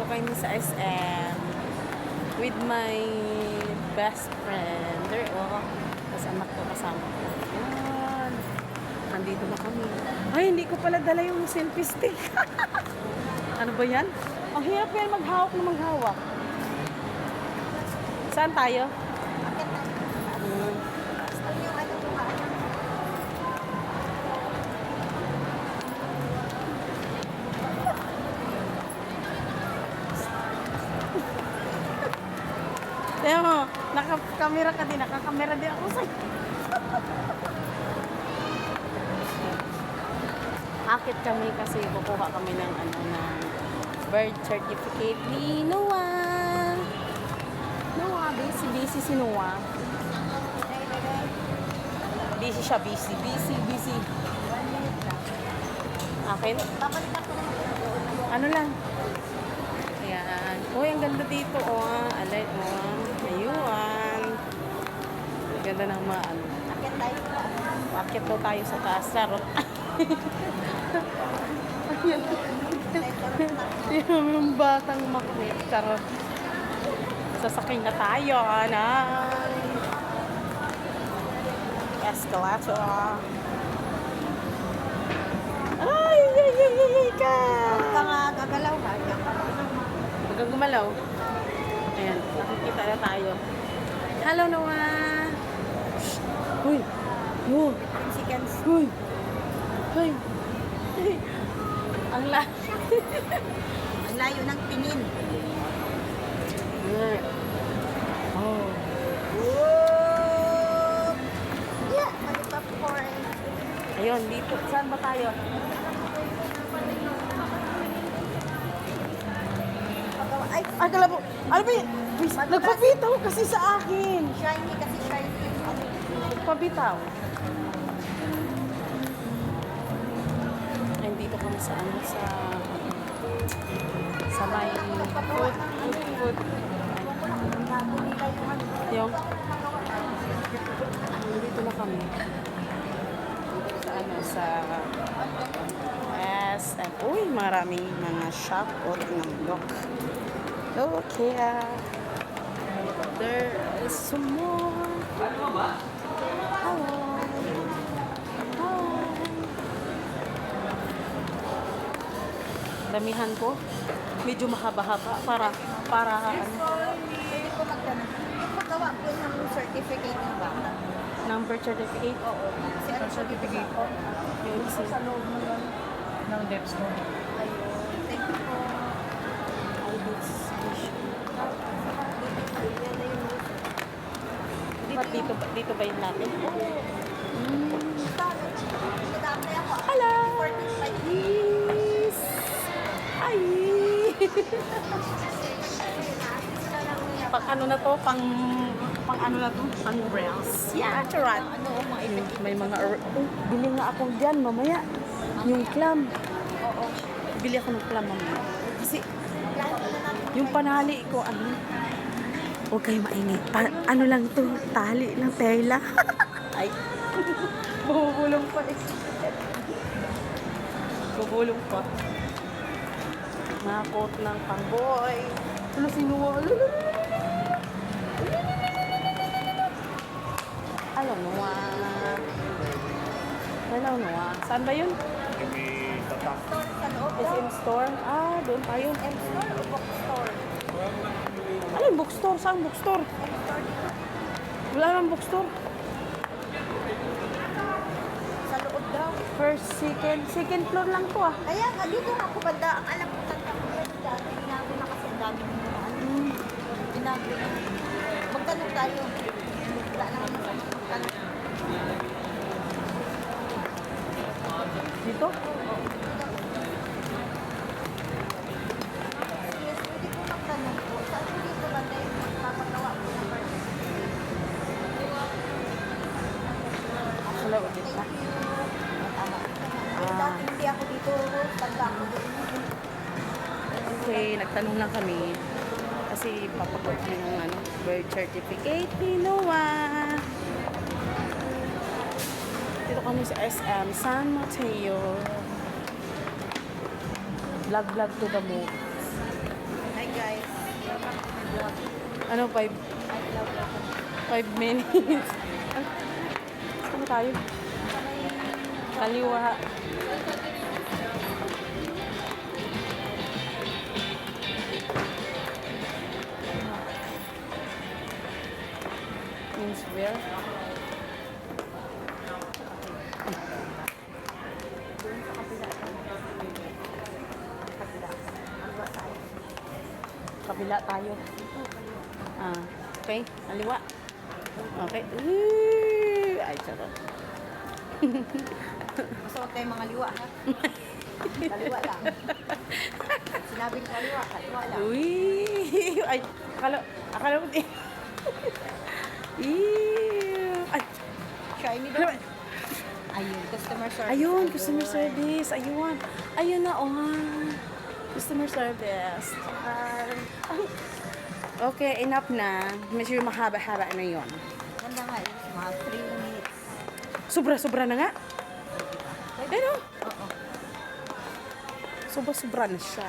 Dito kami sa SM with my best friend. There, oh. Tapos anak ko kasama ko. Yan. Nandito na kami. Ay, hindi ko pala dala yung selfie stick. Ano ba yan? Ang hirap yan maghawak na maghawak. Saan tayo? Tingnan mo, nakakamera ka din, nakakamera din ako sa'yo. Akit kami kasi kukuha kami ng birth certificate ni Noah. Noah, busy si Noah. Busy siya, busy. Akin? Ano lang? Ayan. Uy, ang ganda dito, oh. Alay, oh. Ayun. Ang ganda ng mga ano. Akit daw tayo sa taas. Charot. Ayan. Yung batang makmit. Charot. Sasakay na tayo ng escalator. Ay ka! Huwag ka nga gagalaw ka. Huwag kang gumalaw. Ayan, nakikita na tayo. Hello, Noah! Uy! Uy! 10 seconds. Uy! Uy! Ang lahat. Ang layo ng tingin. Oh. Whoop! Yeah, mag-popcorn. Ayun, dito. Saan ba tayo? Ay, Akala po, ano ba yun? Nagpabitaw kasi sa akin. shiny kasi shiny. Nagpabitaw. And dito kami sa sa may food. Yung dito na kami. Sa SM. Uy, maraming mga shop o tinambok. Okay, there is some more. Hello. Damihan ko. Medyo mahaba-haba para Pwede ko magtanong. Paggawa ko ng certificate ng bata. number certificate. Oo. Kasi ano certificate ko? Yun, Sa loob ng depths mo. Ayun. Thank you po. Yan na yung Dito ba yun natin? Nag-apply ako. Hello! 45. Yes! Hi! Pang ano na to? Pang ano na to? Pang brails. Yeah, charot. Ano, mga ipit. May mga bili nga ako dyan mamaya. Yung clam. Oo. Bili ako ng clam mamaya. Kasi yung panali ko, huwag kayo maingay. Ano lang to? Tali lang, tela. Ay. Bubulong pa eh. Bubulong pa. Mga coat ng pangboy. Ano sinuwa? Hello, Noah. Hello, Noah. Saan ba yun? May tatak. Sa loob. SM store? Ah, doon tayo. M store o bookstore? Ano yung bookstore? Saan bookstore? M store dito. Wala nang bookstore. Sa loob daw. First, second floor lang to ah. Kaya nga, dito nga ako banda. Ang alam ko, tanda ko rin dati. Binago na kasi ang dami ng mga ano. Binago na. Magtanong tayo. Wala naman masama magtanong. Dito? Yes, pwede ko magtanong po. Saan ko dito banda yung magpapagawa ko ng birth certificate? Hello, ulit na. Thank you. Tama. Dati hindi ako dito. Tanda ako doon. Okay, nagtanong lang kami. Kasi papagod ng birth certificate ni Noah. Dito kami sa SM San Mateo. Vlog to the moon. lang ako may vlog. Ano, 5 I love lang. minutes. Saan tayo? Kaliwa. Means where? Doon sa kabila. Kabila. Kabila tayo. Kabila tayo. Ito, kabila. Ah, okay, kaliwa. Okay. Ay, charot. Basta huwag tayong mga liwa, ha? Kaliwa lang. Sinabing kaliwa lang. Uy! Ay, akala mo di. Ew! Ay, Try me doon. Ayun, customer service. ayun, customer service. Ayun. Ayun na, oh. Customer service. Ay. Okay, enough na. Medyo mahaba-haba na yon. Ganda nga, yun, mga 3 minutes. Sobra-sobra na nga. Pwede. Pero, Oo. sobra-sobra na siya.